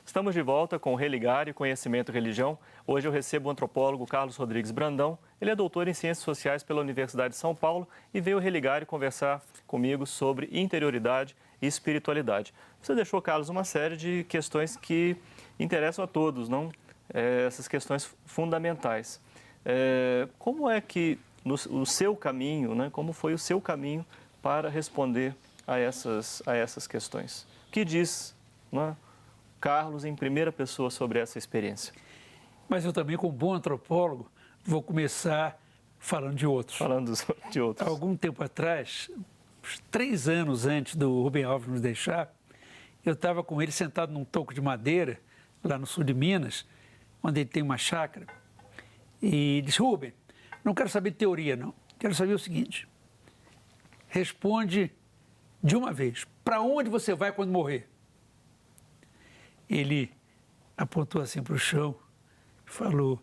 Estamos de volta com o Religar, Conhecimento e Religião. Hoje eu recebo o antropólogo Carlos Rodrigues Brandão. Ele é doutor em Ciências Sociais pela Universidade de São Paulo e veio religar e conversar comigo sobre interioridade e espiritualidade. Você deixou, Carlos, uma série de questões que interessam a todos, não? Essas questões fundamentais. Como é que o seu caminho, né? Como foi o seu caminho para responder a essas questões? O que diz, né, Carlos, em primeira pessoa, sobre essa experiência? Mas eu também, como bom antropólogo, vou começar falando de outros. Falando de outros. Há algum tempo atrás, uns 3 anos antes do Rubem Alves nos deixar, eu estava com ele sentado num toco de madeira, lá no sul de Minas, onde ele tem uma chácara, e disse: Rubem, não quero saber de teoria, não. Quero saber o seguinte: responde de uma vez, para onde você vai quando morrer? Ele apontou assim para o chão e falou: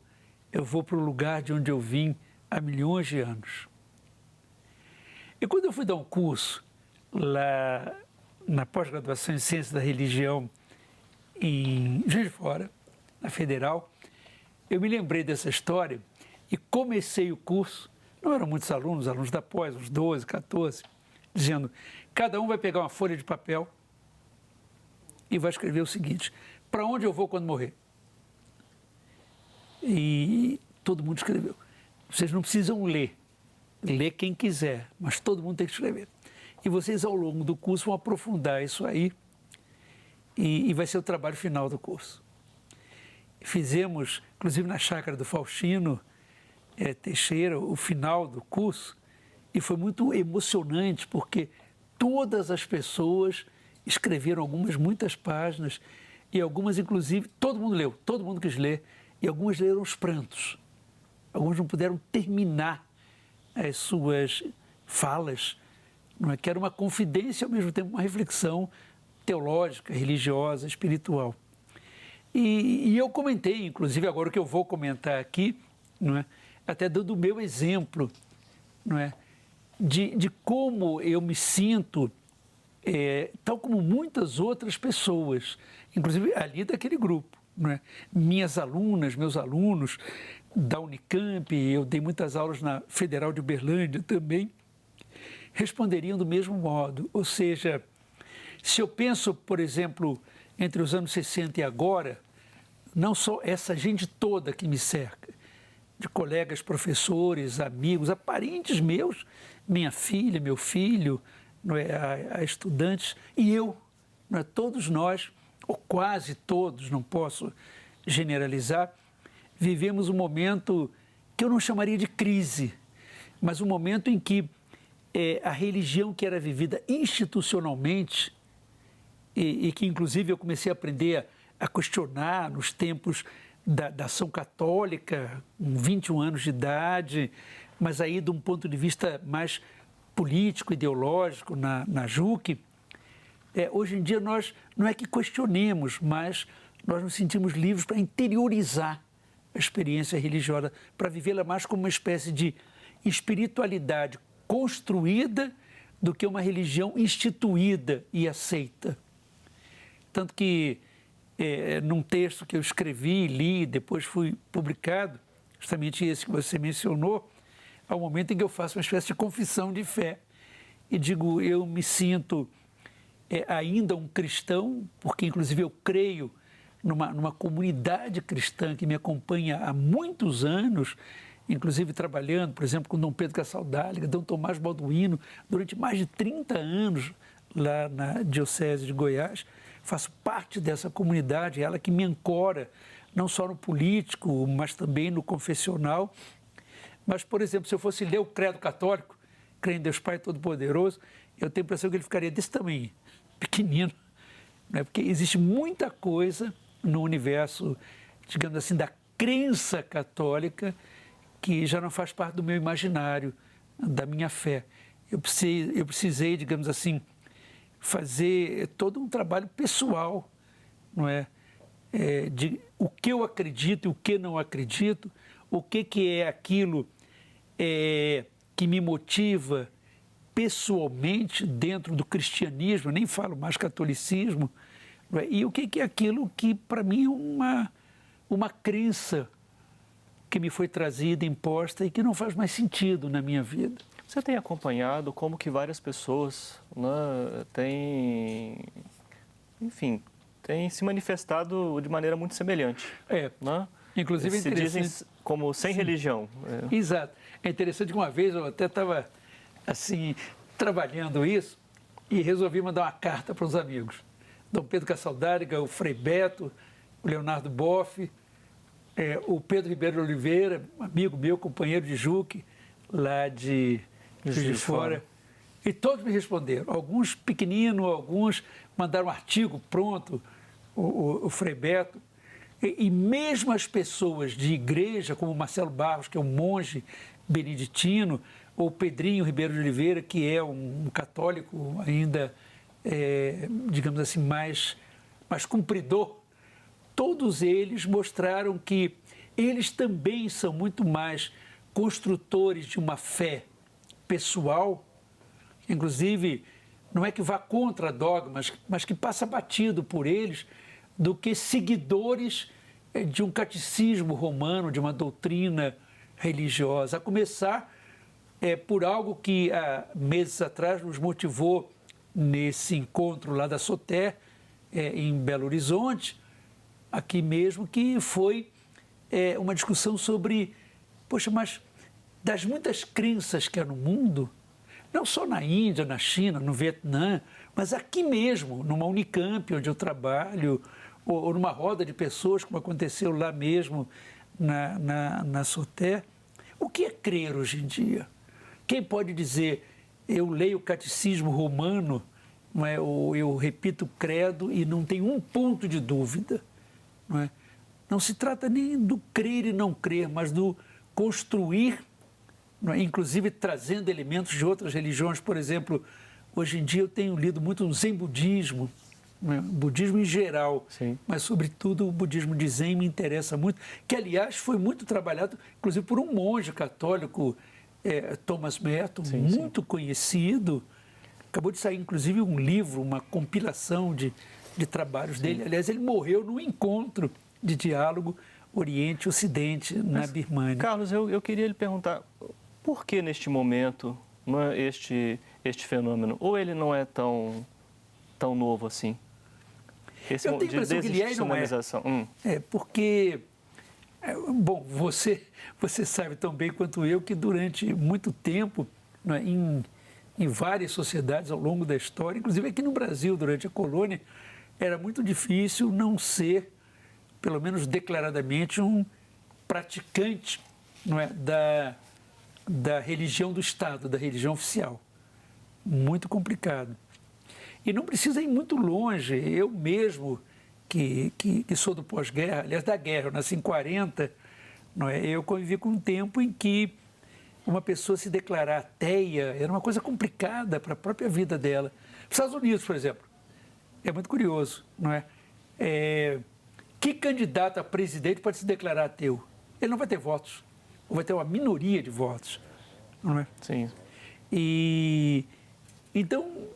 eu vou para o lugar de onde eu vim há milhões de anos. E quando eu fui dar um curso lá na pós-graduação em Ciências da Religião em Juiz de Fora, na Federal, eu me lembrei dessa história e comecei o curso. Não eram muitos alunos da pós, uns 12, 14, dizendo: cada um vai pegar uma folha de papel e vai escrever o seguinte: para onde eu vou quando morrer? E todo mundo escreveu. Vocês não precisam ler quem quiser, mas todo mundo tem que escrever. E vocês, ao longo do curso, vão aprofundar isso aí e vai ser o trabalho final do curso. Fizemos, inclusive na chácara do Faustino Teixeira, o final do curso, e foi muito emocionante, porque todas as pessoas escreveram muitas páginas, e algumas, inclusive, todo mundo leu, todo mundo quis ler, e algumas leram os prantos. Alguns não puderam terminar as suas falas, não é? Que era uma confidência, ao mesmo tempo uma reflexão teológica, religiosa, espiritual. E eu comentei, inclusive, agora o que eu vou comentar aqui, não é? Até dando o meu exemplo, não é? De como eu me sinto, tal como muitas outras pessoas, inclusive ali daquele grupo, não é? Minhas alunas, meus alunos da Unicamp, eu dei muitas aulas na Federal de Uberlândia também, responderiam do mesmo modo. Ou seja, se eu penso, por exemplo, entre os anos 60 e agora, não só essa gente toda que me cerca, de colegas, professores, amigos, parentes meus, minha filha, meu filho, não é, a estudantes, e eu, não é, todos nós, ou quase todos, não posso generalizar, vivemos um momento que eu não chamaria de crise, mas um momento em que a religião que era vivida institucionalmente, e que inclusive eu comecei a aprender a questionar nos tempos da ação católica, com 21 anos de idade, mas aí de um ponto de vista mais político, ideológico, na JUC, hoje em dia nós não é que questionemos, mas nós nos sentimos livres para interiorizar a experiência religiosa, para vivê-la mais como uma espécie de espiritualidade construída do que uma religião instituída e aceita. Tanto que, num texto que eu escrevi, li, depois fui publicado, justamente esse que você mencionou, há um momento em que eu faço uma espécie de confissão de fé e digo: eu me sinto ainda um cristão, porque inclusive eu creio numa comunidade cristã que me acompanha há muitos anos, inclusive trabalhando, por exemplo, com Dom Pedro Cassaldáliga, Dom Tomás Balduino, durante mais de 30 anos lá na Diocese de Goiás. Faço parte dessa comunidade, ela que me ancora, não só no político, mas também no confessional. Mas, por exemplo, se eu fosse ler o Credo Católico, creio em Deus Pai Todo-Poderoso, eu tenho a impressão que ele ficaria desse tamanho, pequenino, né? Porque existe muita coisa no universo, digamos assim, da crença católica que já não faz parte do meu imaginário, da minha fé. Eu precisei, digamos assim, fazer todo um trabalho pessoal, não é? De o que eu acredito e o que não acredito, o que é aquilo que me motiva pessoalmente dentro do cristianismo, eu nem falo mais catolicismo, não é? E o que é aquilo que para mim é uma crença que me foi trazida, imposta e que não faz mais sentido na minha vida. Você tem acompanhado como que várias pessoas, né, enfim, têm se manifestado de maneira muito semelhante. Né? Inclusive é se interessante. dizem como sem religião. Exato. É interessante que uma vez eu até estava assim, trabalhando isso e resolvi mandar uma carta para os amigos. Dom Pedro Cassaldáriga, o Frei Beto, o Leonardo Boff, o Pedro Ribeiro de Oliveira, amigo meu, companheiro de Juque, lá de Juiz de Fora. E todos me responderam. Alguns pequeninos, alguns mandaram um artigo pronto, o Frei Beto. E mesmo as pessoas de igreja, como Marcelo Barros, que é um monge beneditino, ou Pedrinho Ribeiro de Oliveira, que é um católico ainda, digamos assim, mais cumpridor, todos eles mostraram que eles também são muito mais construtores de uma fé pessoal, inclusive não é que vá contra dogmas, mas que passa batido por eles, do que seguidores de um catecismo romano, de uma doutrina religiosa, a começar por algo que há meses atrás nos motivou nesse encontro lá da Soter, em Belo Horizonte, aqui mesmo, que foi uma discussão sobre, poxa, mas das muitas crenças que há no mundo, não só na Índia, na China, no Vietnã, mas aqui mesmo, numa Unicamp, onde eu trabalho, ou numa roda de pessoas, como aconteceu lá mesmo na Soter. O que é crer hoje em dia? Quem pode dizer, eu leio o catecismo romano, não é? Ou eu repito o credo e não tenho um ponto de dúvida? Não é? Não se trata nem do crer e não crer, mas do construir, não é? Inclusive trazendo elementos de outras religiões. Por exemplo, hoje em dia eu tenho lido muito o Zen budismo, budismo em geral, sim, mas sobretudo o budismo de Zen me interessa muito, que aliás foi muito trabalhado, inclusive por um monge católico, Thomas Merton, sim, muito conhecido. Acabou de sair inclusive um livro, uma compilação de trabalhos dele. Aliás, ele morreu num encontro de diálogo Oriente-Ocidente na Birmânia. Carlos, eu queria lhe perguntar, por que neste momento este fenômeno? Ou ele não é tão novo assim? Eu tenho a impressão que ele é e não é. Porque, bom, você sabe tão bem quanto eu que durante muito tempo, né, em várias sociedades ao longo da história, inclusive aqui no Brasil, durante a colônia, era muito difícil não ser, pelo menos declaradamente, um praticante, não é, da religião do Estado, da religião oficial. Muito complicado. E não precisa ir muito longe. Eu mesmo, que sou do pós-guerra, aliás, da guerra, eu nasci em 40, não é? Eu convivi com um tempo em que uma pessoa se declarar ateia era uma coisa complicada para a própria vida dela. Nos Estados Unidos, por exemplo, é muito curioso, não é? Que candidato a presidente pode se declarar ateu? Ele não vai ter votos, ou vai ter uma minoria de votos, não é? Sim. E então,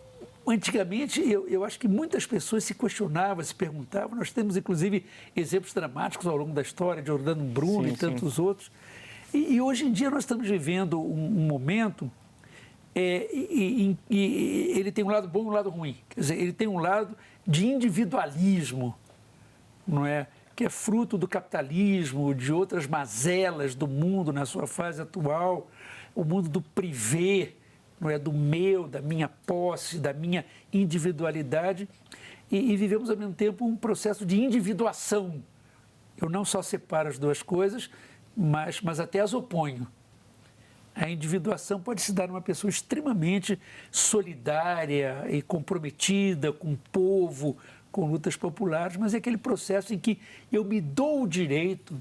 antigamente, eu acho que muitas pessoas se questionavam, se perguntavam. Nós temos, inclusive, exemplos dramáticos ao longo da história, de Giordano Bruno e tantos outros. E hoje em dia nós estamos vivendo um momento e ele tem um lado bom e um lado ruim. Quer dizer, ele tem um lado de individualismo, não é? Que é fruto do capitalismo, de outras mazelas do mundo na sua fase atual, o mundo do privê, não é, do meu, da minha posse, da minha individualidade, e vivemos ao mesmo tempo um processo de individuação. Eu não só separo as duas coisas, mas até as oponho. A individuação pode se dar numa pessoa extremamente solidária e comprometida com o povo, com lutas populares, mas é aquele processo em que eu me dou o direito,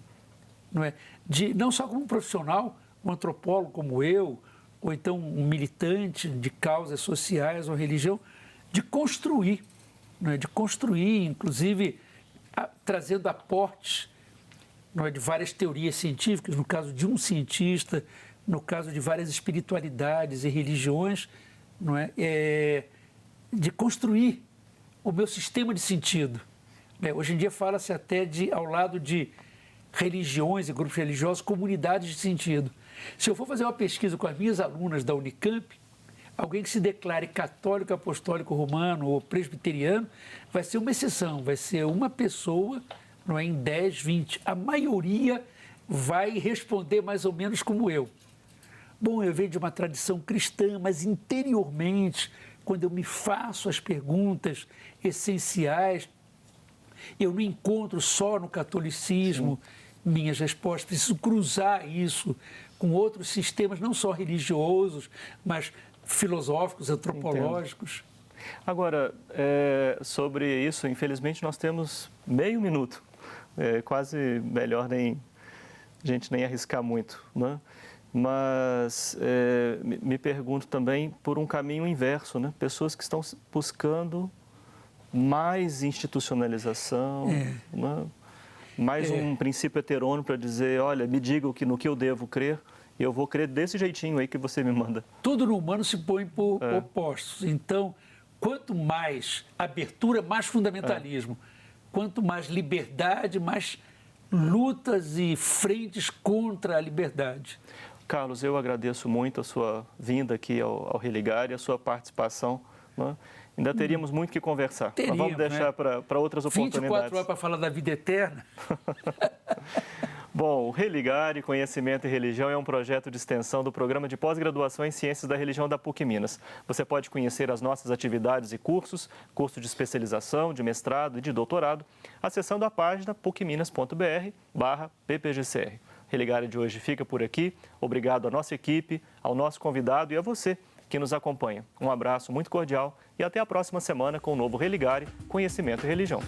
não é, de, não só como um profissional, um antropólogo como eu, ou então um militante de causas sociais ou religião, de construir, não é? De construir, inclusive, trazendo aportes, não é? De várias teorias científicas, no caso de um cientista, no caso de várias espiritualidades e religiões, não é? De construir o meu sistema de sentido. Hoje em dia fala-se até ao lado de religiões e grupos religiosos, comunidades de sentido. Se eu for fazer uma pesquisa com as minhas alunas da Unicamp, alguém que se declare católico, apostólico, romano ou presbiteriano, vai ser uma exceção, vai ser uma pessoa, não é, em 10, 20. A maioria vai responder mais ou menos como eu. Bom, eu venho de uma tradição cristã, mas interiormente, quando eu me faço as perguntas essenciais, eu não encontro só no catolicismo minhas respostas, preciso cruzar isso com outros sistemas, não só religiosos, mas filosóficos, antropológicos. Entendo. Agora, sobre isso, infelizmente, nós temos meio minuto. Quase melhor a gente nem arriscar muito, né? Mas me pergunto também por um caminho inverso, né? Pessoas que estão buscando mais institucionalização, né? Mais um princípio heterônomo para dizer, olha, me diga no que eu devo crer, e eu vou crer desse jeitinho aí que você me manda. Tudo no humano se põe por opostos. Então, quanto mais abertura, mais fundamentalismo. Quanto mais liberdade, mais lutas e frentes contra a liberdade. Carlos, eu agradeço muito a sua vinda aqui ao Religar e a sua participação, né? Ainda teríamos muito que conversar. Mas vamos deixar para outras oportunidades. 24 horas para falar da vida eterna. Bom, o Religare, Conhecimento e Religião é um projeto de extensão do Programa de Pós-Graduação em Ciências da Religião da PUC Minas. Você pode conhecer as nossas atividades e cursos, curso de especialização, de mestrado e de doutorado, acessando a página pucminas.br/ppgcr. O Religare de hoje fica por aqui. Obrigado à nossa equipe, ao nosso convidado e a você que nos acompanha. Um abraço muito cordial e até a próxima semana com o novo Religare, Conhecimento e Religião.